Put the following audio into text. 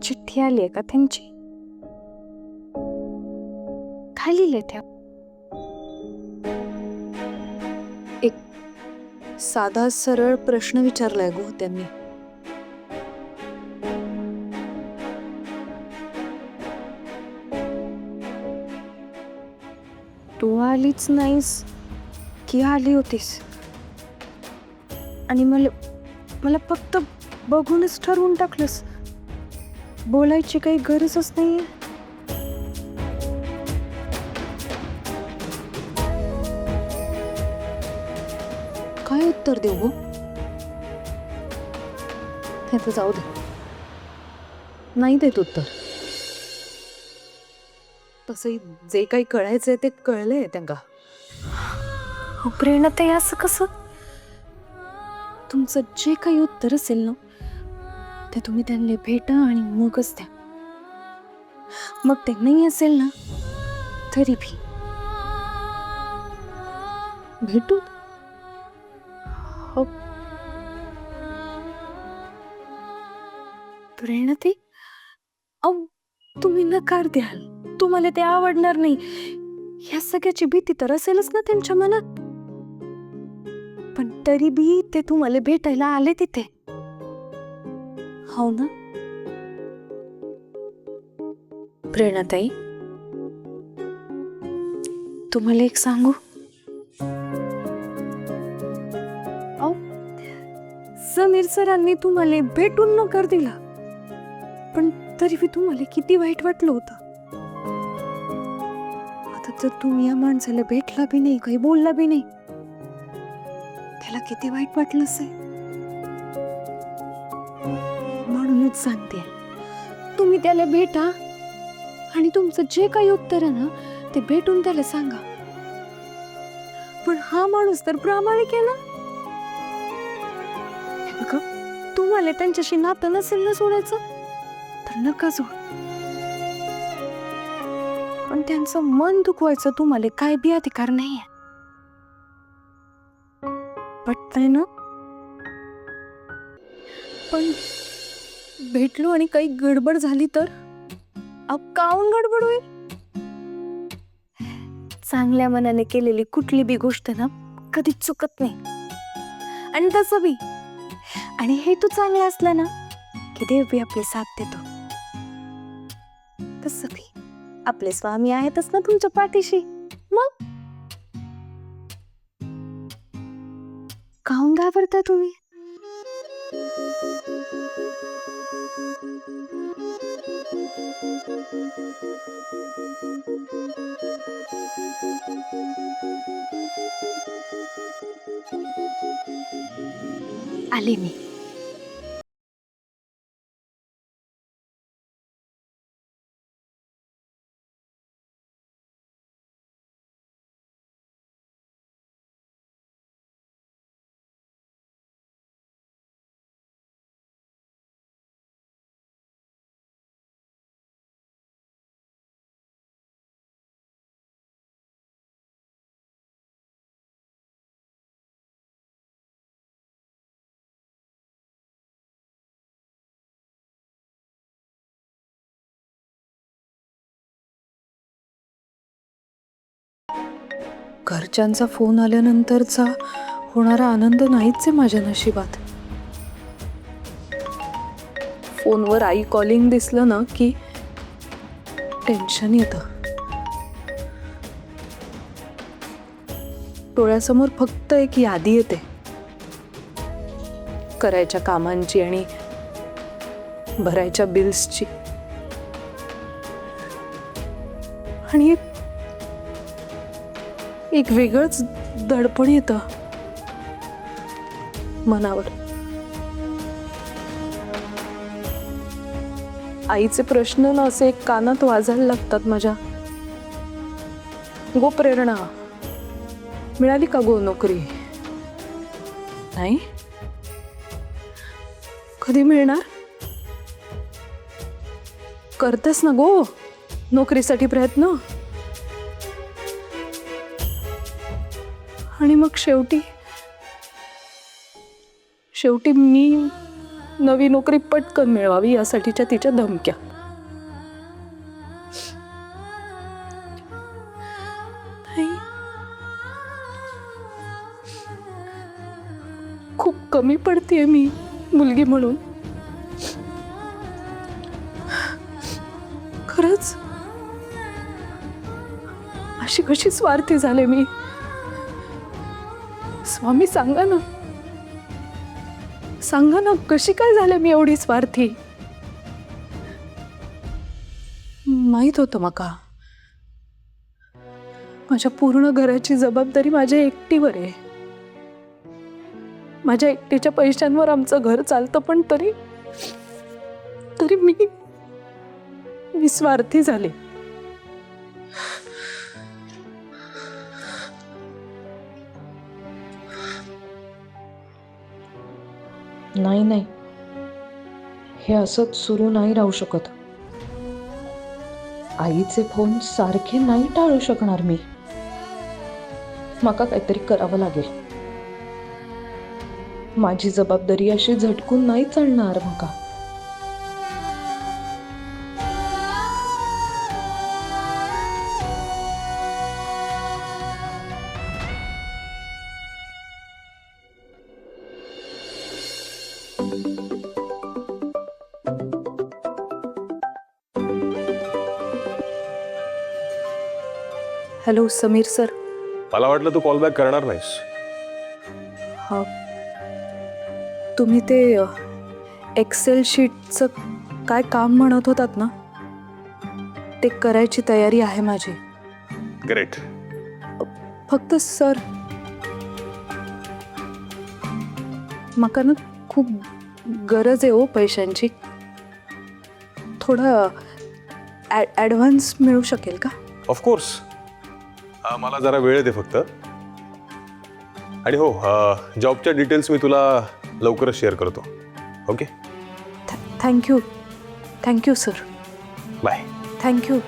चिठ्ठी आली आहे का त्यांची? काय लिहिलंय त्या? एक साधा सरळ प्रश्न विचारलाय गो त्यांनी. तू आलीच नाहीस की आली होतीस? आणि मला फक्त बघूनच ठरवून टाकलंस. बोलायची काही गरजच नाहीये. काय उत्तर देऊ गो? हे तर जाऊ दे. नाही देत उत्तर. तसंही जे काही कळायचंय ते कळलंय त्यांना. प्रेरणा ते असं कसं? तुमचं जे काही उत्तर असेल ना ते तुम्ही त्यांना भेटा आणि मगच द्या. मग ते नाही असेल ना तरी भी भेटू. हो. प्रेरणा ते तुम्ही नकार द्याल. तुम्हाला ते आवडणार नाही ह्या सगळ्याची भीती तर असेलच ना त्यांच्या मनात. पण तरी बी ते तुम्हाला भेटायला आले तिथे, हो ना? प्रेरणाताई, तुम्हाला एक सांगू? समीर सरांनी तुम्हाला भेटून नकार दिला, पण तरी बी तुम्हाला किती वाईट वाटलं होतं. आता जर तुम्ही या माणसाला भेटला बी नाही, काही बोलला बी नाही, त्याला किती वाईट वाटलं असेल. म्हणूनच सांगते, तुम्ही त्याला भेटा आणि तुमचं जे काही उत्तर आहे ना ते भेटून त्याला सांगा. पण हा माणूस तर प्रामाणिक आहे ना. बघा, तुम्हाला त्यांच्याशी नातं नसेल ना सोडायचं तर नका सोड. पण त्यांचं मन दुखवायचं तुम्हाला काय बी अधिकार नाहीये. पटतंय ना? पण भेटलो आणि काही गडबड झाली तर? काहून गडबड होईल? चांगल्या मनाने केलेली कुठली बी गोष्ट ना कधीच चुकत नाही. आणि तसं बी आणि हेतू चांगला असला ना की देव बी आपले साथ देतो. तसं बी आपले स्वामी आहेतच ना तुमच्या पाठीशी. मग काहून घाबरता तुम्ही? आले मी. घरच्यांचा फोन आल्यानंतरचा होणारा आनंद नाहीच आहे माझ्या नशिबात. फोनवर आई कॉलिंग दिसलं ना की टेन्शन येतं. डोळ्यासमोर फक्त एक यादी येते करायच्या कामांची आणि भरायच्या बिल्सची. आणि एक वेगळंच दडपण येतं मनावर. आईचे प्रश्न ना असे कानात वाजायला लागतात माझ्या. गो प्रेरणा, मिळाली का गो नोकरी? नाही? कधी मिळणार? करतेस ना गो नोकरीसाठी प्रयत्न? आणि मग शेवटी मी नवी नोकरी पटकन मिळवावी यासाठीच्या तिच्या धमक्या. नाही, खूप कमी पडतेय मी मुलगी म्हणून. खरंच अशी कशी स्वार्थी झाले मी? स्वामी सांगा ना, सांगा ना, कशी काय झाले मी एवढी स्वार्थी? माहित होतं मका, माझ्या पूर्ण घराची जबाबदारी माझ्या एकटीवर आहे. माझ्या एकटीच्या पैशांवर आमचं घर चालतं, पण तरी मी स्वार्थी झाले. नाही, हे असंच सुरू नाही राहू शकत. आईचे फोन सारखे नाही टाळू शकणार मी. माका काहीतरी करावं लागेल. माझी जबाबदारी अशी झटकून नाही चालणार माका. Hello Sameer sir. मला वाटलं तू कॉल बॅक करणार नाहीस. हा, तुम्ही ते एक्सेल शीटचं काय काम म्हणत होतात ना, ते करायची तयारी आहे माझी. ग्रेट. फक्त सर, माका ना खूप गरज आहे हो पैशांची. थोडं ॲडव्हान्स मिळू शकेल का? ऑफकोर्स. मला जरा वेळ दे फक्त. आणि हो, जॉबच्या डिटेल्स मी तुला लवकरच शेअर करतो. Okay. Thank you sir. Bye. Thank you.